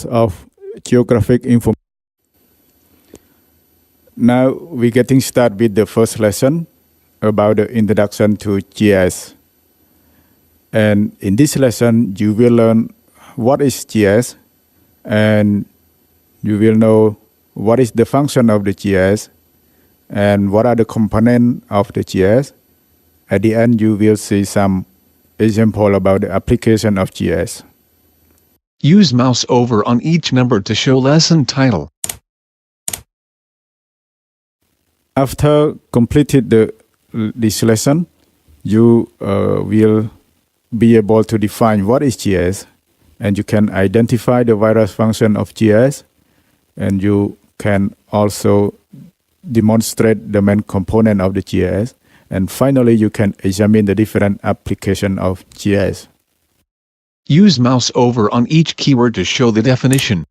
of geographic information. Now we're getting started with the first lesson about the introduction to GIS. And in this lesson, you will learn what is GIS, and you will know what is the function of the GIS and what are the components of the GIS. At the end, you will see some example about the application of GIS. Use mouse over on each number to show lesson title. After completed this lesson, you will be able to define what is GIS, and you can identify the various functions of GIS, and you can also demonstrate the main component of the GIS, and finally you can examine the different application of GIS. Use mouse over on each keyword to show the definition.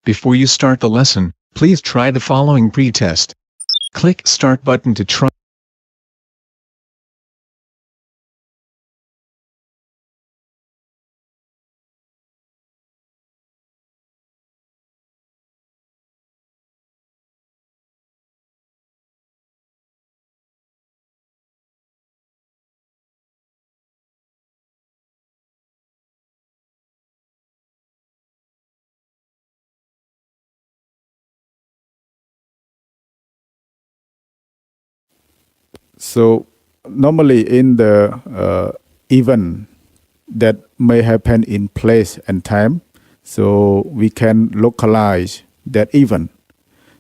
Before you start the lesson, please try the following pre-test. Click Start button to try. So normally in the event that may happen in place and time, so we can localize that event.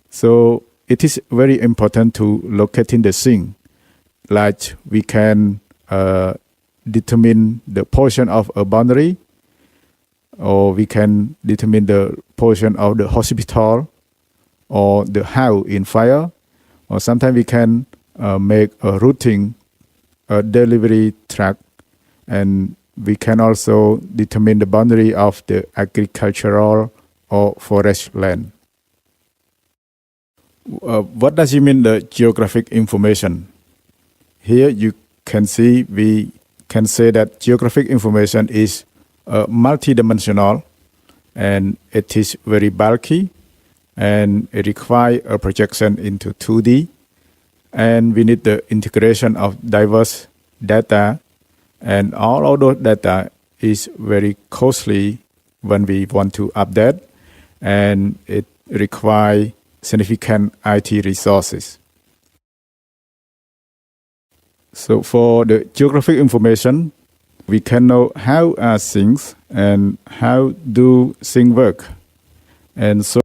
So it is very important to locating the scene, like we can determine the portion of a boundary, or we can determine the portion of the hospital or the house in fire, or sometimes we can make a routing, a delivery track, and we can also determine the boundary of the agricultural or forest land. What does it mean, the geographic information? Here you can see we can say that geographic information is multidimensional, and it is very bulky, and it requires a projection into 2D. And we need the integration of diverse data, and all of those data is very costly when we want to update, and it requires significant IT resources. So for the geographic information, we can know how are things and how do things work. And so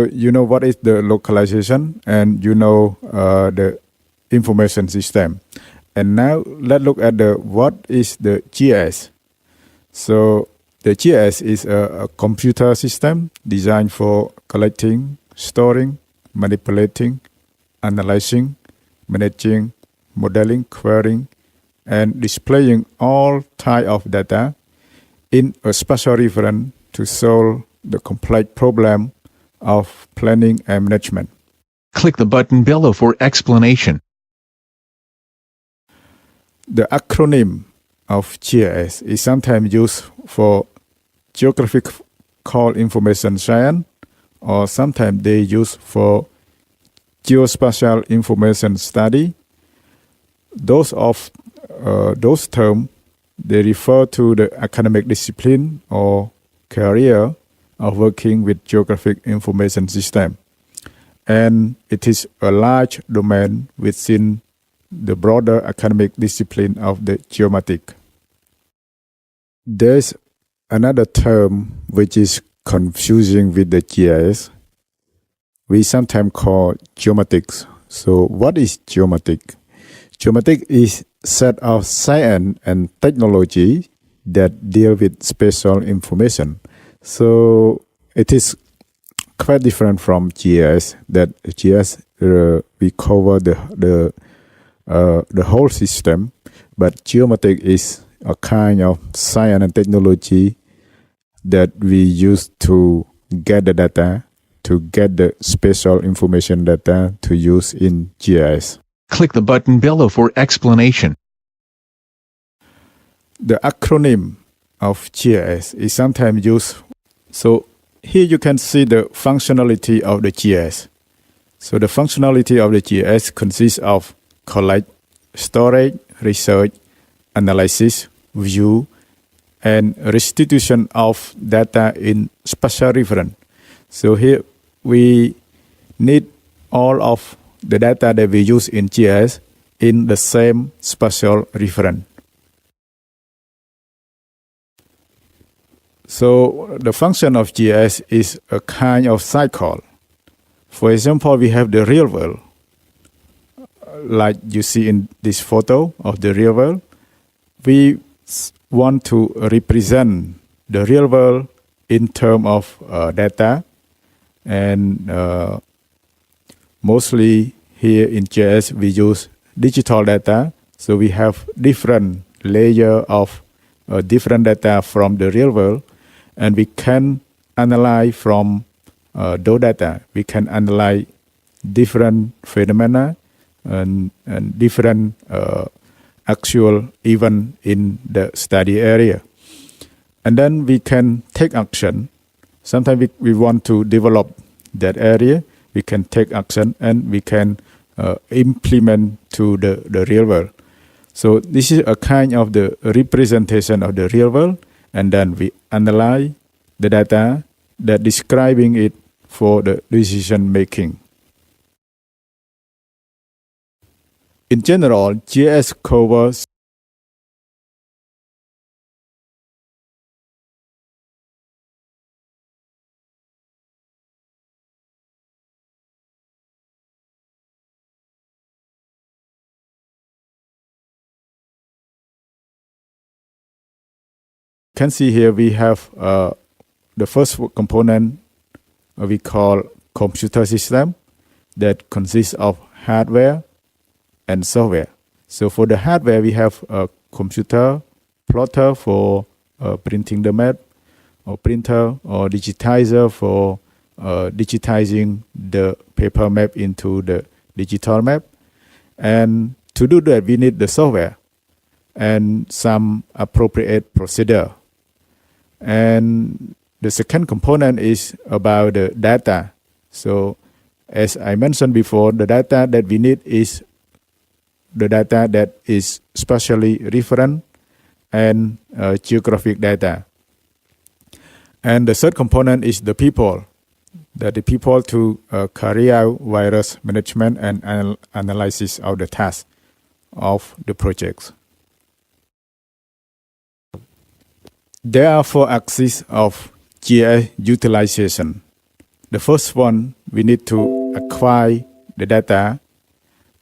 you know what is the localization, and you know the information system. And now let's look at what is the GIS. So the GIS is a computer system designed for collecting, storing, manipulating, analyzing, managing, modeling, querying, and displaying all types of data in a spatial reference to solve the complex problem of planning and management. Click the button below for explanation. The acronym of GIS is sometimes used for geographical information science, or sometimes they use for geospatial information study. Those terms, they refer to the academic discipline or career of working with geographic information system. And it is a large domain within the broader academic discipline of the geomatics. There's another term which is confusing with the GIS. We sometimes call geomatics. So what is geomatics? Geomatics is a set of science and technology that deal with spatial information. So it is quite different from GIS. That GIS we cover the whole system, but geomatics is a kind of science and technology that we use to get the data, to get the spatial information data to use in GIS. Click the button below for explanation. the acronym of GIS is sometimes used. So here you can see the functionality of the GIS. So the functionality of the GIS consists of collect, storage, research, analysis, view, and restitution of data in spatial reference. So here we need all of the data that we use in GIS in the same spatial reference. So the function of GIS is a kind of cycle. For example, we have the real world, like you see in this photo of the real world. We want to represent the real world in terms of data, and mostly here in GIS we use digital data. So we have different layers of different data from the real world, and we can analyze from those data. We can analyze different phenomena and different actual event in the study area. And then we can take action. Sometimes we want to develop that area. We can take action and we can implement to the real world. So this is a kind of the representation of the real world, and then we analyze the data that describing it for the decision making. In general, GIS covers can see here we have the first component we call computer system that consists of hardware and software. So for the hardware, we have a computer plotter for printing the map, or printer or digitizer for digitizing the paper map into the digital map. And to do that, we need the software and some appropriate procedure. And the second component is about the data. So as I mentioned before, the data that we need is the data that is spatially referent and geographic data. And the third component is the people, that the people to carry out virus management and analysis of the tasks of the projects. There are 4 axes of GIS utilization. The first one, we need to acquire the data,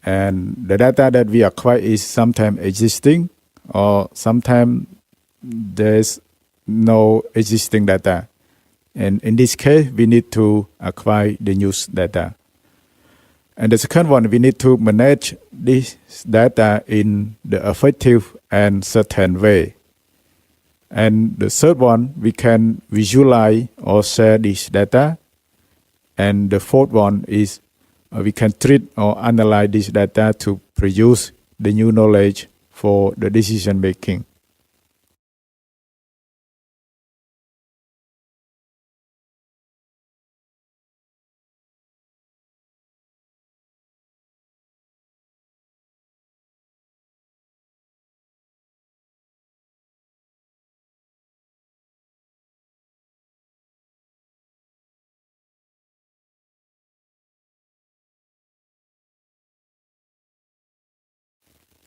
and the data that we acquire is sometimes existing or sometimes there's no existing data. And in this case, we need to acquire the new data. And the second one, we need to manage this data in the effective and certain way. And the third one, we can visualize or share this data. And the fourth one is we can treat or analyze this data to produce the new knowledge for the decision making.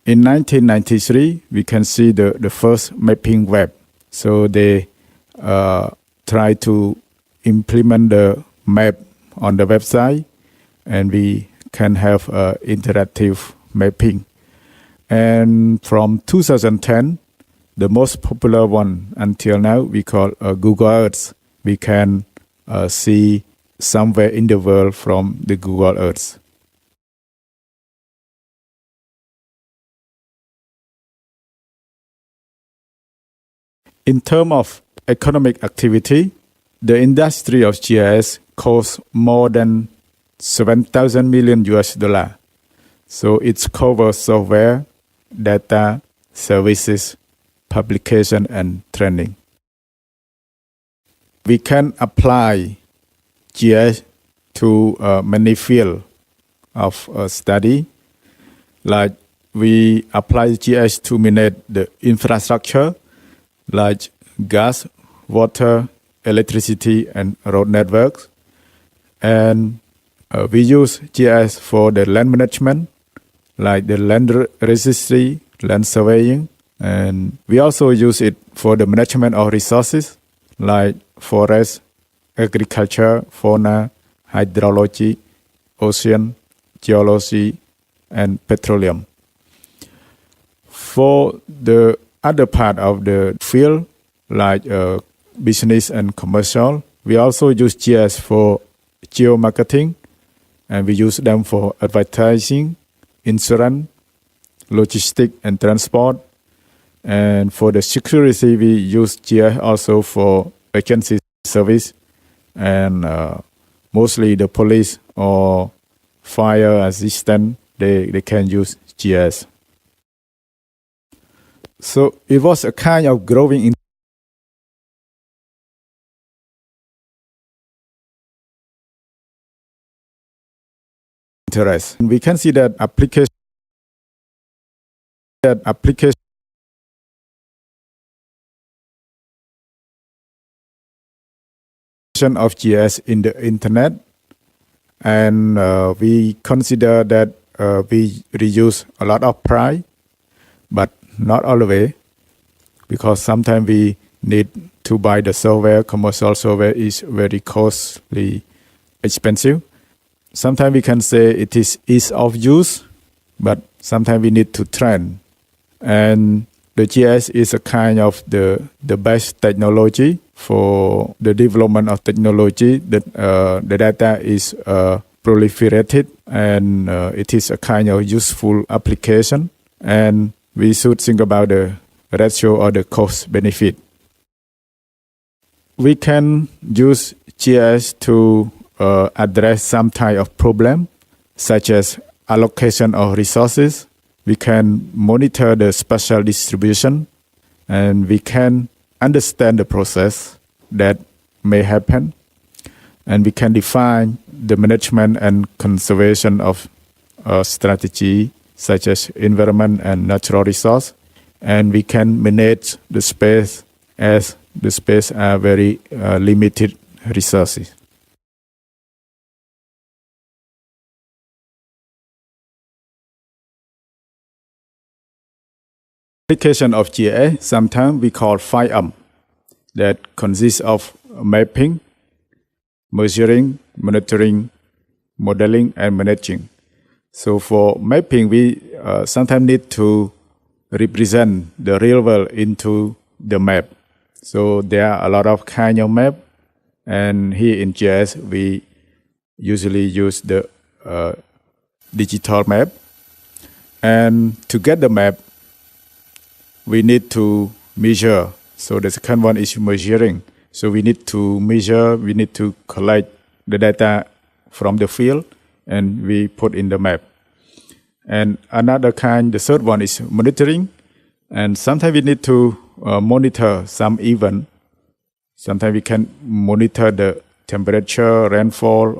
In 1993, we can see the first mapping web. So they try to implement the map on the website, and we can have interactive mapping. And from 2010, the most popular one until now, we call Google Earth. We can see somewhere in the world from the Google Earth. In terms of economic activity, the industry of GIS costs more than 7,000 million US dollar. So it covers software, data, services, publication and training. We can apply GIS to many fields of study. Like we apply GIS to manage the infrastructure, like gas, water, electricity, and road networks. And we use GIS for the land management, like the land registry, land surveying. And we also use it for the management of resources, like forest, agriculture, fauna, hydrology, ocean, geology, and petroleum. For the other part of the field, like business and commercial, we also use GIS for geomarketing, and we use them for advertising, insurance, logistics and transport. And for the security, we use GIS also for agency service, and mostly the police or fire assistant, they can use GIS. So it was a kind of growing interest. And we can see that application of GIS in the internet, and we consider that we reuse a lot of price, but not all the way, because sometimes we need to buy the software. Commercial software is very costly, expensive. Sometimes we can say it is ease of use, but sometimes we need to train. And the GIS is a kind of the best technology for the development of technology. That the data is proliferated, and it is a kind of useful application. And we should think about the ratio or the cost benefit. We can use GIS to address some type of problem, such as allocation of resources. We can monitor the spatial distribution, and we can understand the process that may happen, and we can define the management and conservation of strategy, such as environment and natural resource. And we can manage the space, as the space are very limited resources. Application of GIS, sometimes we call 5M, that consists of mapping, measuring, monitoring, modeling, and managing. So for mapping, we sometimes need to represent the real world into the map. So there are a lot of kind of map, and here in GIS we usually use the digital map. And to get the map, we need to measure. So the second one is measuring. So we need to measure, we need to collect the data from the field, and we put in the map. And another kind, the third one is monitoring. And sometimes we need to monitor some event. Sometimes we can monitor the temperature, rainfall,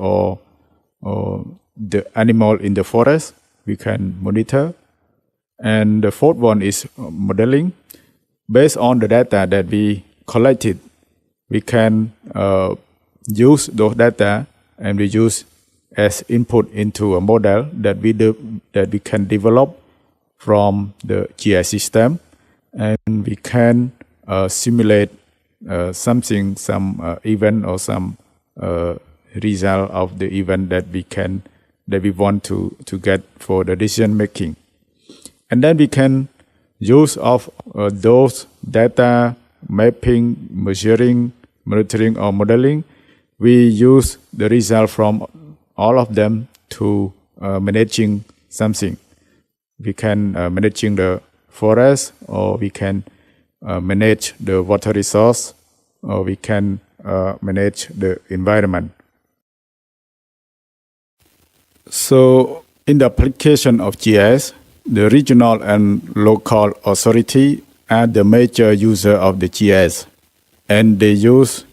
or the animal in the forest. We can monitor. And the fourth one is modeling. Based on the data that we collected, we can use those data, and we use as input into a model that we can develop from the GIS system, and we can simulate some event or some result of the event that we want to get for the decision making. And then we can use of those data, mapping, measuring, monitoring, or modeling. We use the result from all of them to managing something. We can managing the forest, or we can manage the water resource, or we can manage the environment. So in the application of GIS, the regional and local authority are the major user of the GIS, and they use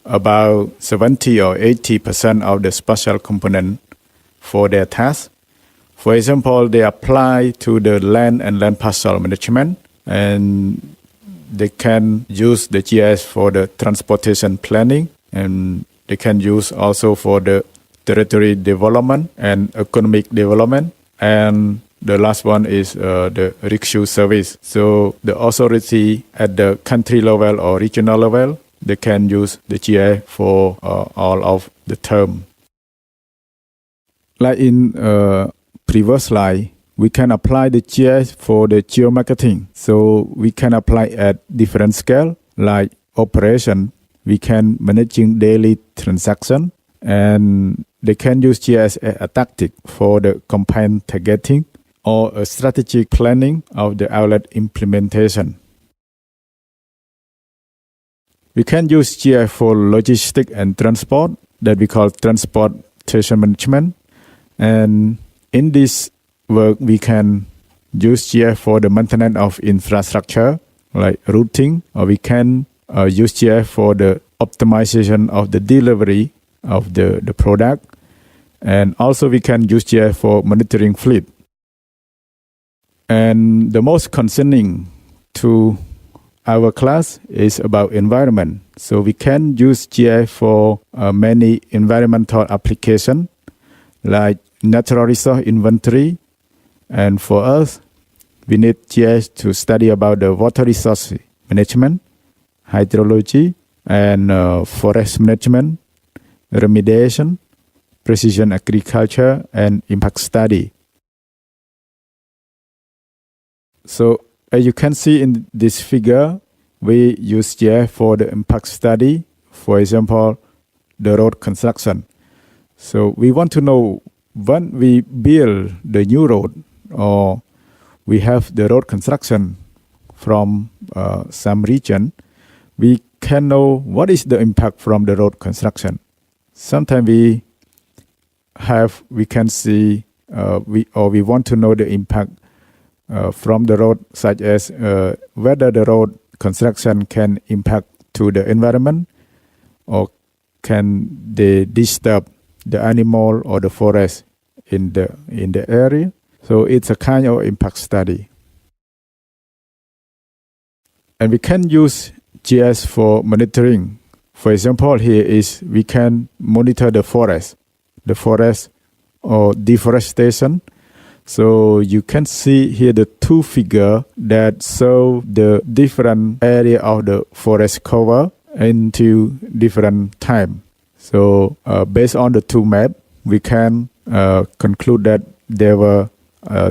about 70 or 80% of the spatial component for their tasks. For example, they apply to the land and land parcel management, and they can use the GIS for the transportation planning, and they can use also for the territory development and economic development. And the last one is the rickshaw service. So the authority at the country level or regional level, they can use the GIS for all of the term. Like in previous slide, we can apply the GIS for the geomarketing. So we can apply at different scale, like operation. We can managing daily transaction, and they can use GIS as a tactic for the campaign targeting or a strategic planning of the outlet implementation. We can use GIS for logistics and transport that we call transportation management. And in this work, we can use GIS for the maintenance of infrastructure like routing, or we can use GIS for the optimization of the delivery of the product. And also we can use GIS for monitoring fleet. And the most concerning to our class is about environment. So we can use GIS for many environmental applications like natural resource inventory. And for us, we need GIS to study about the water resource management, hydrology, and forest management, remediation, precision agriculture, and impact study. So as you can see in this figure, we use GIS for the impact study, for example, the road construction. So we want to know when we build the new road or we have the road construction from some region, we can know what is the impact from the road construction. Sometimes we can see we want to know the impact from the road, such as whether the road construction can impact to the environment, or can they disturb the animal or the forest in the area. So it's a kind of impact study. And we can use GIS for monitoring. For example, here is we can monitor the forest or deforestation. So you can see here the two figures that show the different area of the forest cover into different time. So based on the two maps, we can conclude that there were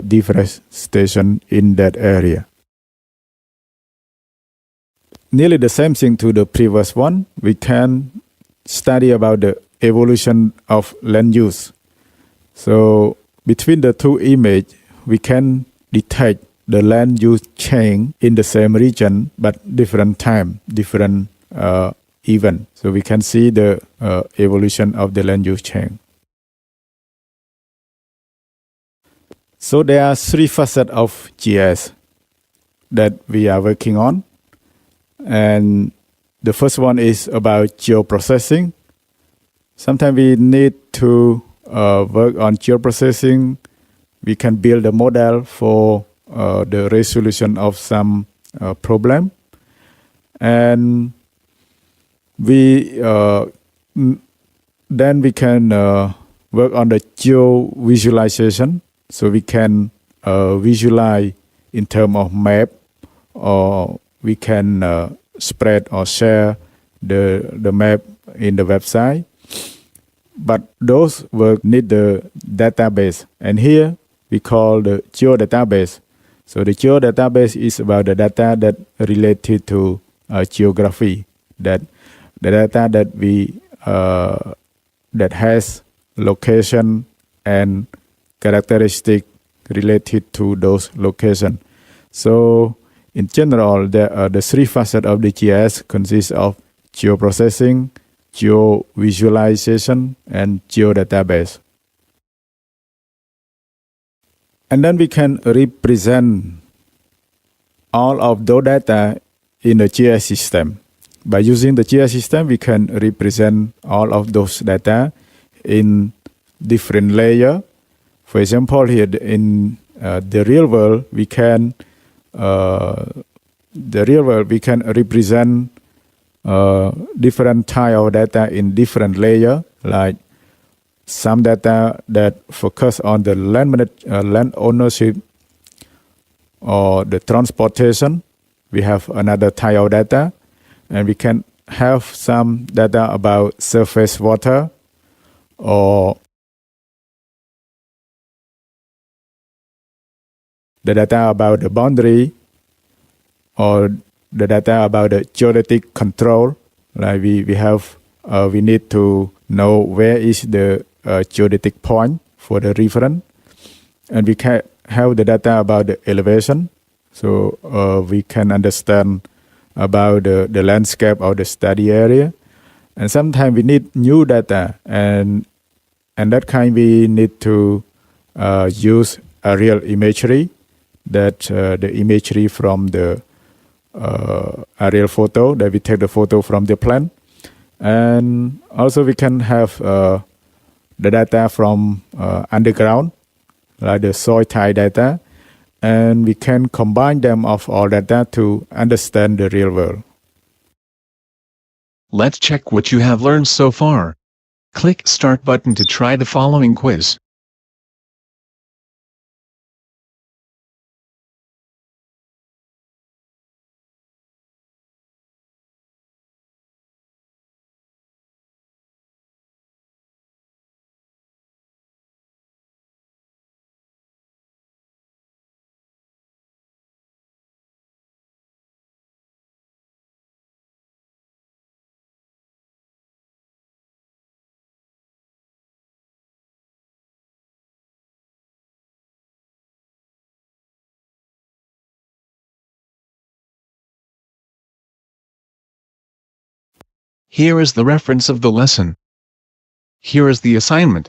deforestation in that area. Nearly the same thing to the previous one. We can study about the evolution of land use. So between the two images, we can detect the land use change in the same region, but different time, different event. So we can see the evolution of the land use change. So there are three facets of GIS that we are working on. And the first one is about geoprocessing. Sometimes we need to work on geoprocessing. We can build a model for the resolution of some problem. And then we can work on the geo-visualization. So we can visualize in terms of map, or we can spread or share the map in the website. But those work need the database. And here we call the geodatabase. So the geodatabase is about the data that related to geography, that the data that we that has location and characteristic related to those locations. So in general, the three facets of the GIS consist of geoprocessing, geo-visualization, and geodatabase. And then we can represent all of those data in the GIS system. By using the GIS system, we can represent all of those data in different layer. For example, here in the real world, we can represent different type of data in different layer, like some data that focus on the land ownership or the transportation. We have another type of data, and we can have some data about surface water or the data about the boundary or the data about the geodetic control. Like we need to know where is the geodetic point for the reference, and we can have the data about the elevation, so we can understand about the landscape or the study area. And sometimes we need new data, and that kind we need to use aerial imagery, that the imagery from the aerial photo, that we take the photo from the plan. And also we can have the data from underground, like the soil type data, and we can combine them of all data to understand the real world. Let's check what you have learned so far. Click Start button to try the following quiz. Here is the reference of the lesson. Here is the assignment.